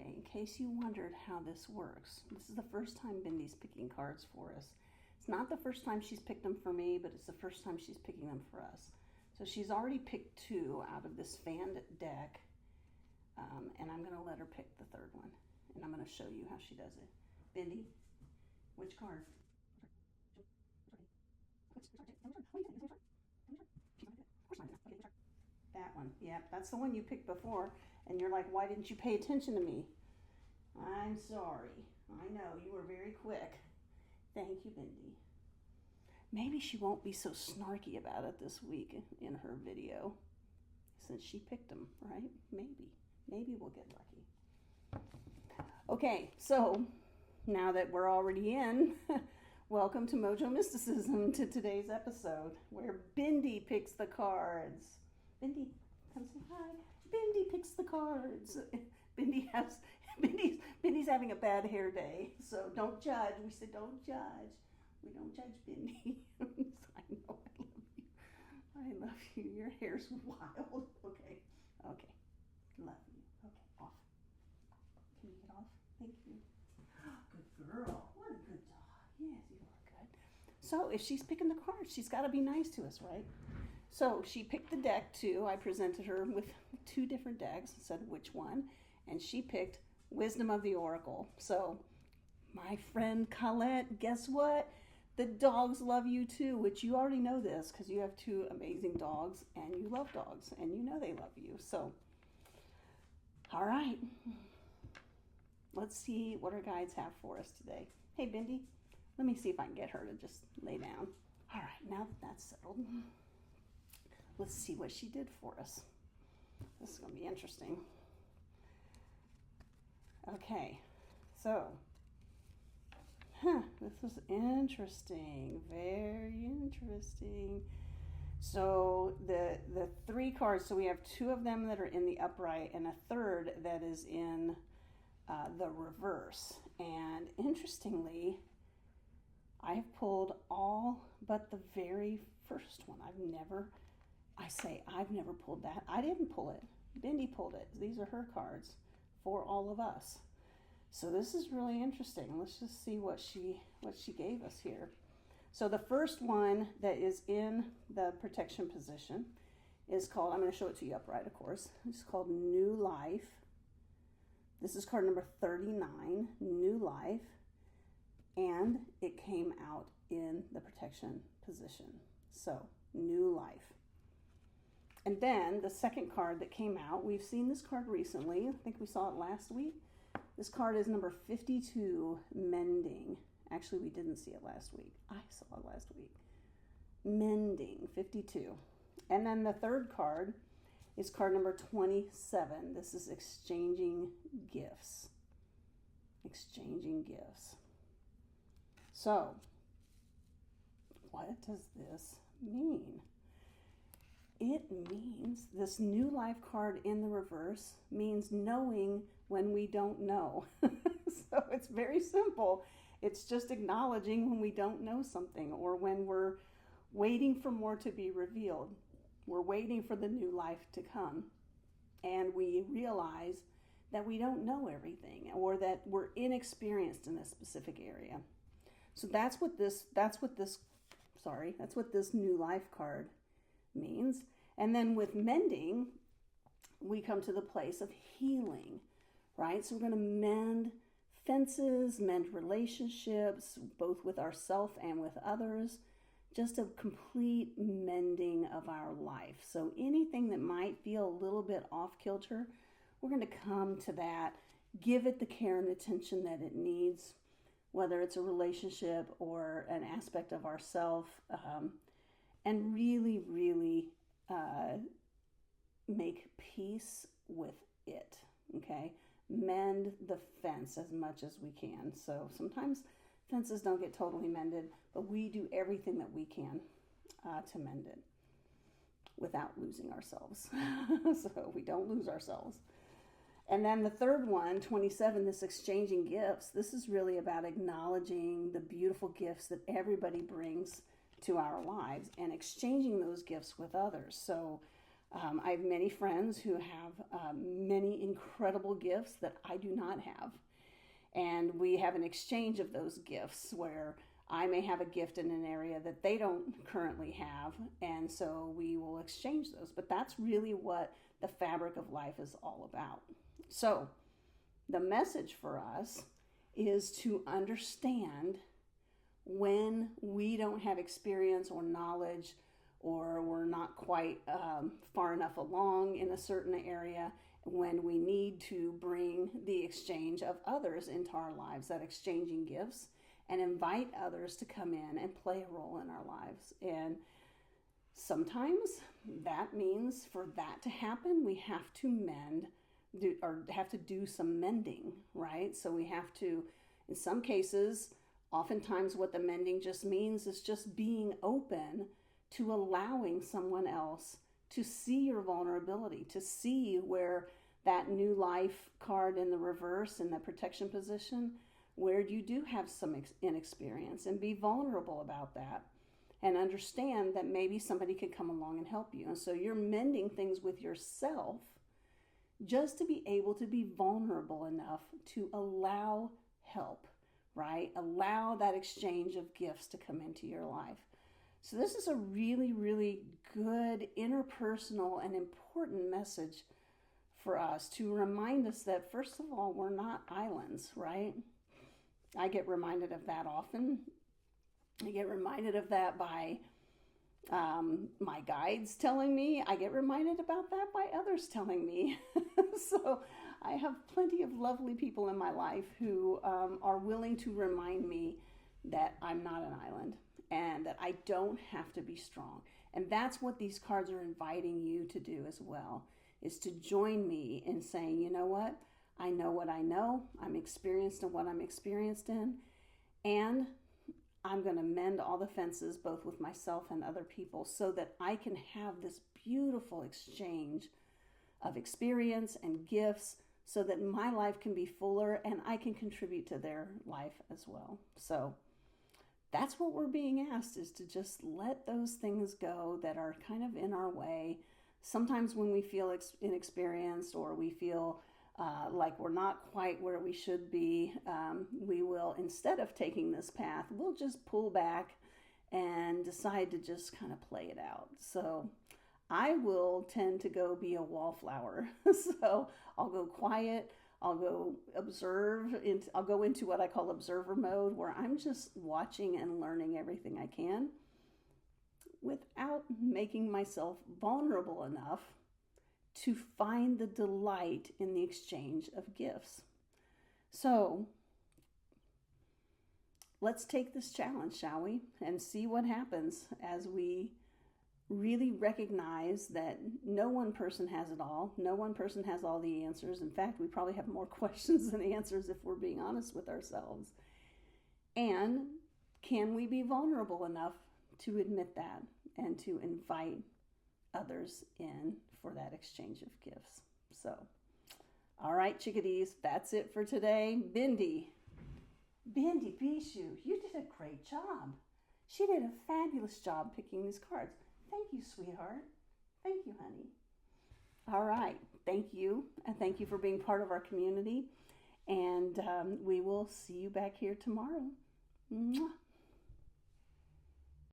Okay, in case you wondered how this works, this is the first time Bindy's picking cards for us. It's not the first time she's picked them for me, but it's the first time she's picking them for us. So she's already picked 2 out of this fanned deck, and I'm going to let her pick the 3rd one, and I'm going to show you how she does it. Bindy, which card? That one. Yep, that's the one you picked before, and you're like, why didn't you pay attention to me? I'm sorry. I know, you were very quick. Thank you, Bindy. Maybe she won't be so snarky about it this week in her video, since she picked them, right? Maybe. Maybe we'll get lucky. Okay, so now that we're already in, welcome to Mojo Mysticism, to today's episode, where Bindy picks the cards. Bindy, come say hi. Bindy picks the cards. Bindy's having a bad hair day, so don't judge. We said don't judge. We don't judge Bindy. I know, I love you. I love you. Your hair's wild. Okay. Love you. Okay, off. Can you get off? Thank you. Good girl. What a good dog. Yes, you are good. So if she's picking the cards, she's got to be nice to us, right? So she picked the deck too. I presented her with 2 different decks and said which one, and she picked Wisdom of the Oracle. So my friend Colette, guess what? The dogs love you too, which you already know this because you have 2 amazing dogs and you love dogs and you know they love you. So, all right, let's see what our guides have for us today. Hey, Bindy, let me see if I can get her to just lay down. All right, now that that's settled, let's see what she did for us. This is going to be interesting. Okay, so, this is interesting, very interesting. So the 3 cards, so we have 2 of them that are in the upright and a 3rd that is in the reverse. And interestingly, I have pulled all but the very first one. I've never pulled that. I didn't pull it. Bindy pulled it. These are her cards for all of us. So this is really interesting. Let's just see what she gave us here. So the first one that is in the protection position is called, I'm going to show it to you upright, of course. It's called New Life. This is card number 39, New Life. And it came out in the protection position. So, New Life. And then the second card that came out, we've seen this card recently. I think we saw it last week. This card is number 52, Mending. Actually, we didn't see it last week. I saw it last week. Mending, 52. And then the third card is card number 27. This is Exchanging Gifts. Exchanging Gifts. So, what does this mean? It means this New Life card in the reverse means knowing when we don't know. So it's very simple. It's just acknowledging when we don't know something or when we're waiting for more to be revealed. We're waiting for the new life to come. And we realize that we don't know everything or that we're inexperienced in a specific area. So that's what this New Life card means. And then with mending, we come to the place of healing, right? So we're going to mend fences, mend relationships, both with ourselves and with others, just a complete mending of our life. So anything that might feel a little bit off kilter, we're going to come to that, give it the care and attention that it needs, whether it's a relationship or an aspect of ourself, and really, really make peace with it, okay? Mend the fence as much as we can. So sometimes fences don't get totally mended, but we do everything that we can to mend it without losing ourselves. So we don't lose ourselves. And then the third one, 27, this Exchanging Gifts, this is really about acknowledging the beautiful gifts that everybody brings to our lives and exchanging those gifts with others. So I have many friends who have many incredible gifts that I do not have. And we have an exchange of those gifts where I may have a gift in an area that they don't currently have. And so we will exchange those. But that's really what the fabric of life is all about. So the message for us is to understand when we don't have experience or knowledge, or we're not quite far enough along in a certain area, when we need to bring the exchange of others into our lives, that exchanging gifts, and invite others to come in and play a role in our lives. And sometimes that means for that to happen, we have to have to do some mending, right? So we have to, in some cases, oftentimes what the mending just means is just being open to allowing someone else to see your vulnerability, to see where that new life card in the reverse in the protection position, where you do have some inexperience, and be vulnerable about that and understand that maybe somebody could come along and help you. And so you're mending things with yourself just to be able to be vulnerable enough to allow help, right? Allow that exchange of gifts to come into your life. So this is a really, really good interpersonal and important message for us to remind us that, first of all, we're not islands, right? I get reminded of that often. I get reminded of that by my guides telling me. I get reminded about that by others telling me. So I have plenty of lovely people in my life who are willing to remind me that I'm not an island and that I don't have to be strong. And that's what these cards are inviting you to do as well, is to join me in saying, you know what I know, I'm experienced in what I'm experienced in, and I'm going to mend all the fences, both with myself and other people, so that I can have this beautiful exchange of experience and gifts, so that my life can be fuller and I can contribute to their life as well. So that's what we're being asked, is to just let those things go that are kind of in our way. Sometimes when we feel inexperienced, or we feel like we're not quite where we should be, we will, instead of taking this path, we'll just pull back and decide to just kind of play it out. So I will tend to go be a wallflower. So I'll go quiet, I'll go observe, I'll go into what I call observer mode, where I'm just watching and learning everything I can without making myself vulnerable enough to find the delight in the exchange of gifts. So let's take this challenge, shall we? And see what happens as we really recognize that no one person has it all. No one person has all the answers. In fact, we probably have more questions than answers if we're being honest with ourselves. And can we be vulnerable enough to admit that and to invite others in for that exchange of gifts? So, all right, chickadees, that's it for today. Bindy Bishu, you did a great job. She did a fabulous job picking these cards. Thank you, sweetheart. Thank you, honey. All right, thank you. And thank you for being part of our community. And we will see you back here tomorrow. Mwah.